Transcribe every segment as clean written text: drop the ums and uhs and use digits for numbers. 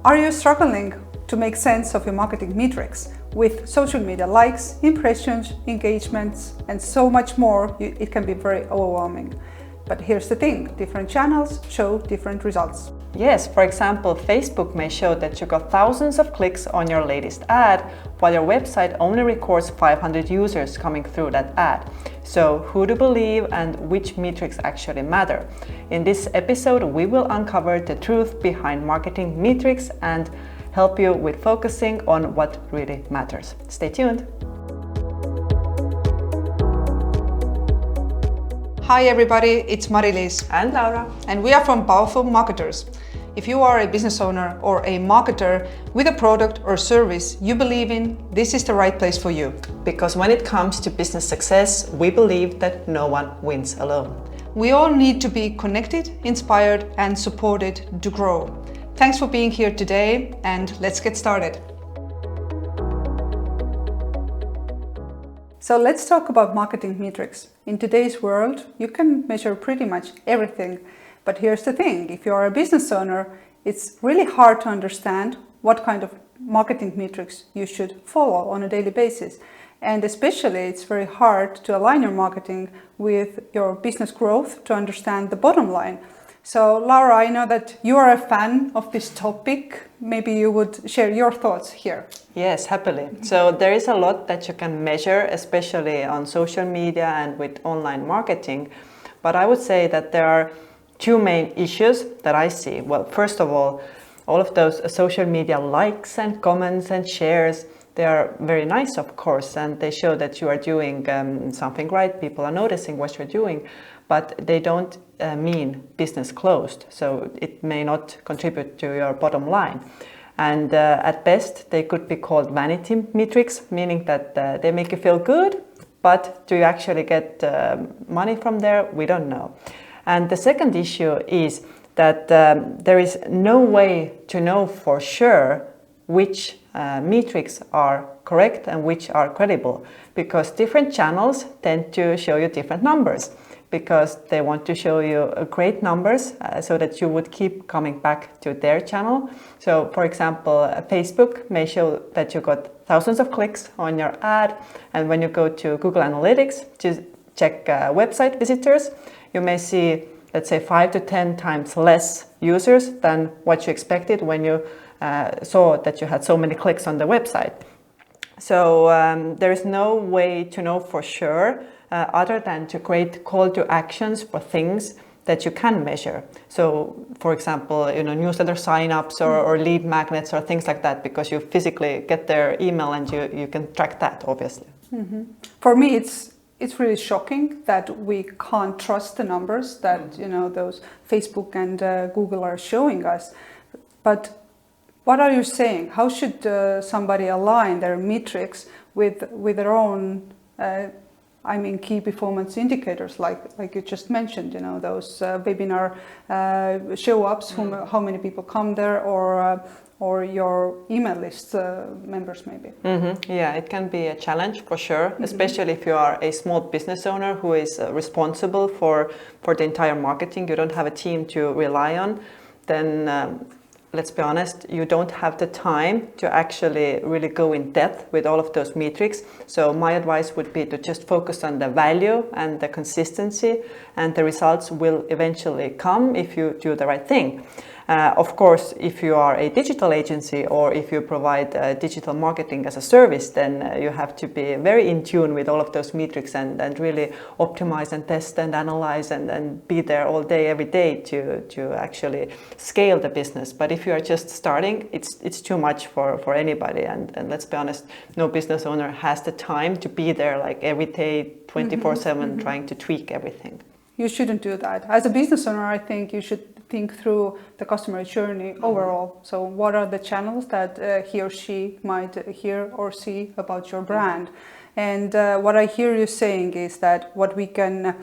Are you struggling to make sense of your marketing metrics? With social media likes, impressions, engagements, and so much more, it can be very overwhelming. But here's the thing, different channels show different results. Yes, for example, Facebook may show that you got thousands of clicks on your latest ad, while your website only records 500 users coming through that ad. So who to believe and which metrics actually matter? In this episode, we will uncover the truth behind marketing metrics and help you with focusing on what really matters. Stay tuned. Hi everybody, it's Mari-Liis And Laura. and we are from Powerful Marketers. If you are a business owner or a marketer with a product or service you believe in, this is the right place for you. Because when it comes to business success, we believe that no one wins alone. We all need to be connected, inspired and supported to grow. Thanks for being here today and let's get started. So let's talk about marketing metrics. In today's world, you can measure pretty much everything. But here's the thing, if you are a business owner, it's really hard to understand what kind of marketing metrics you should follow on a daily basis. And especially it's very hard to align your marketing with your business growth to understand the bottom line. So Laura, I know that you are a fan of this topic. Maybe you would share your thoughts here. Yes, happily. So there is a lot that you can measure, especially on social media and with online marketing. But I would say that there are two main issues that I see. Well, first of all of those social media likes and comments and shares, they are very nice, of course, and they show that you are doing something right. People are noticing what you're doing, but they don't mean business closed. So it may not contribute to your bottom line. And at best, they could be called vanity metrics, meaning that they make you feel good, but do you actually get money from there? We don't know. And the second issue is that there is no way to know for sure which metrics are correct and which are credible, because different channels tend to show you different numbers, because they want to show you great numbers so that you would keep coming back to their channel. So for example, Facebook may show that you got thousands of clicks on your ad, and when you go to Google Analytics to check website visitors, you may see, let's say, 5 to 10 times less users than what you expected when you saw that you had so many clicks on the website. So there is no way to know for sure other than to create call to actions for things that you can measure. So for example, newsletter signups or lead magnets or things like that, because you physically get their email and you can track that, obviously. Mm-hmm. For me, it's really shocking that we can't trust the numbers that those Facebook and Google are showing us. But what are you saying? How should somebody align their metrics with their own key performance indicators, like you just mentioned, those webinar show-ups, how many people come there, or your email list members maybe. Mm-hmm. Yeah, it can be a challenge for sure, especially if you are a small business owner who is responsible for the entire marketing. You don't have a team to rely on, then let's be honest, you don't have the time to actually really go in depth with all of those metrics. So my advice would be to just focus on the value and the consistency, and the results will eventually come if you do the right thing. Of course, if you are a digital agency or if you provide digital marketing as a service, then you have to be very in tune with all of those metrics and really optimize and test and analyze and be there all day, every day to actually scale the business. But if you are just starting, it's too much for anybody. And let's be honest, no business owner has the time to be there like every day, 24/7, trying to tweak everything. You shouldn't do that. As a business owner, I think you should think through the customer journey overall. So what are the channels that he or she might hear or see about your brand? And what I hear you saying is that what we can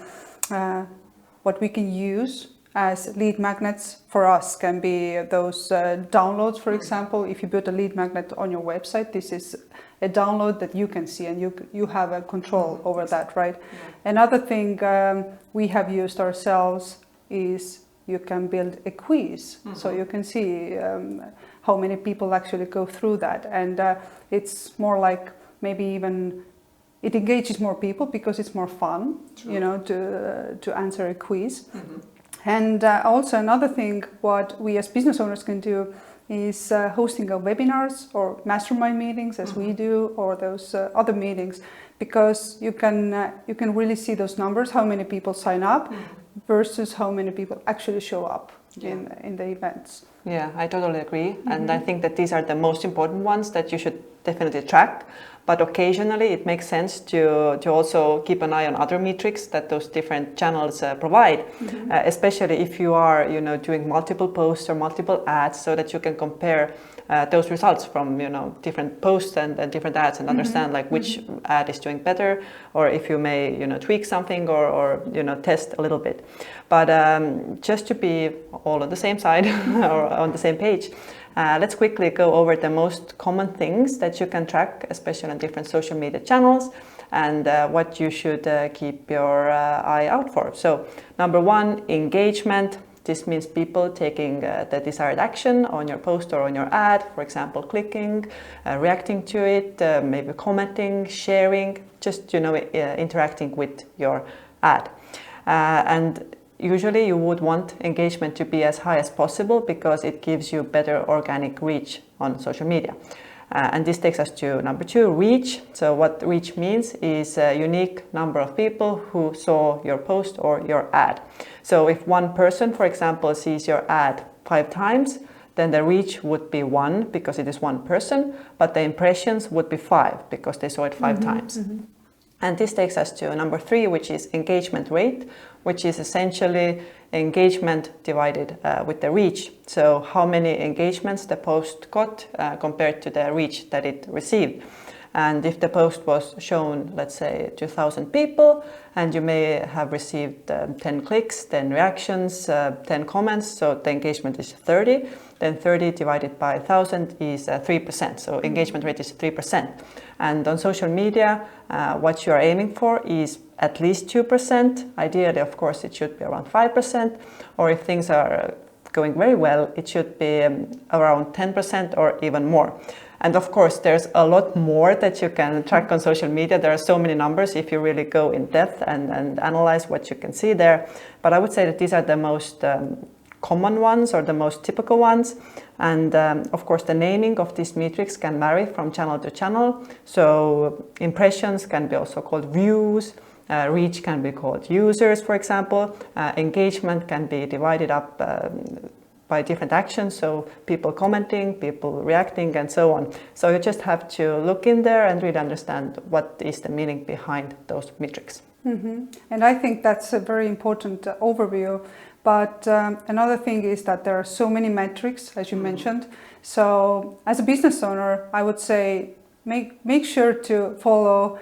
use as lead magnets for us can be those downloads, for example. If you put a lead magnet on your website, this is a download that you can see and you have a control over that, right? Yeah. Another thing we have used ourselves is you can build a quiz. So you can see how many people actually go through that. And it's more like maybe even it engages more people because it's more fun, True. you know, to answer a quiz. And also another thing what we as business owners can do is hosting webinars or mastermind meetings as we do, or those other meetings, because you can really see those numbers, how many people sign up versus how many people actually show up in the events. Yeah, I totally agree. And I think that these are the most important ones that you should definitely track. But occasionally it makes sense to also keep an eye on other metrics that those different channels provide, especially if you are, you know, doing multiple posts or multiple ads, so that you can compare those results from, you know, different posts and different ads, and understand like which ad is doing better, or if you may, you know, tweak something or you know, test a little bit. But just to be all on the same side or on the same page, let's quickly go over the most common things that you can track, especially on different social media channels, and what you should keep your eye out for. So number one, engagement. This means people taking the desired action on your post or on your ad, for example, clicking, reacting to it, maybe commenting, sharing, just, you know, interacting with your ad. And usually you would want engagement to be as high as possible because it gives you better organic reach on social media. And this takes us to number two, reach. So what reach means is a unique number of people who saw your post or your ad. So if one person, for example, sees your ad 5 times, then the reach would be 1 because it is one person, but the impressions would be 5 because they saw it 5 times. And this takes us to number 3, which is engagement rate, which is essentially engagement divided with the reach. So how many engagements the post got compared to the reach that it received. And if the post was shown, let's say, to 1,000 people, and you may have received 10 clicks, 10 reactions, 10 comments, so the engagement is 30, then 30 divided by 1,000 is 3%. So engagement rate is 3%. And on social media, what you are aiming for is at least 2%. Ideally, of course, it should be around 5%. Or if things are going very well, it should be around 10% or even more. And of course, there's a lot more that you can track on social media. There are so many numbers if you really go in depth and analyze what you can see there. But I would say that these are the most common ones or the most typical ones. And of course, the naming of these metrics can vary from channel to channel. So impressions can be also called views. Reach can be called users, for example. Engagement can be divided up by different actions, so people commenting, people reacting, and so on. So you just have to look in there and really understand what is the meaning behind those metrics. And I think that's a very important overview. But another thing is that there are so many metrics, as you mentioned. So as a business owner, I would say make sure to follow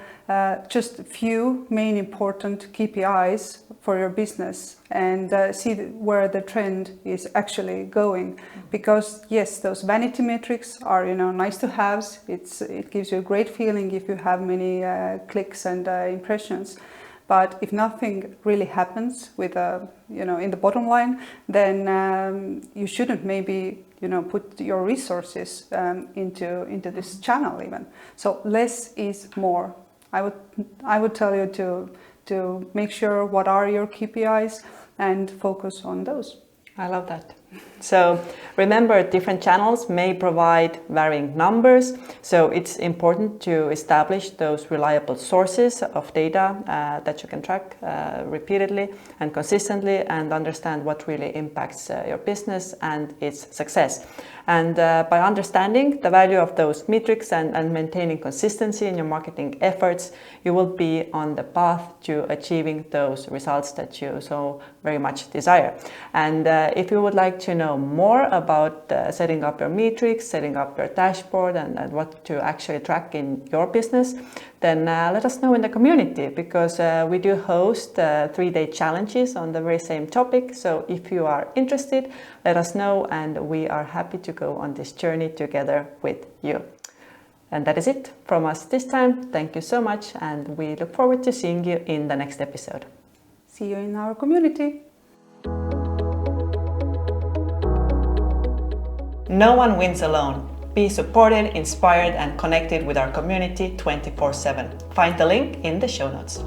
just a few main important KPIs for your business and see where the trend is actually going. Because yes, those vanity metrics are, you know, nice to have. It gives you a great feeling if you have many clicks and impressions. But if nothing really happens with you know, in the bottom line, then you shouldn't maybe, you know, put your resources into this channel even. So less is more. I would tell you to make sure what are your KPIs and focus on those. I love that. So remember, different channels may provide varying numbers, so it's important to establish those reliable sources of data that you can track repeatedly and consistently, and understand what really impacts your business and its success. And by understanding the value of those metrics and maintaining consistency in your marketing efforts, you will be on the path to achieving those results that you so very much desire. And if you would like to know more about setting up your metrics, setting up your dashboard, and what to actually track in your business, then let us know in the community, because we do host 3-day challenges on the very same topic. So if you are interested, let us know, and we are happy to go on this journey together with you. And that is it from us this time. Thank you so much, and we look forward to seeing you in the next episode. See you in our community. No one wins alone. Be supported, inspired, and connected with our community 24/7. Find the link in the show notes.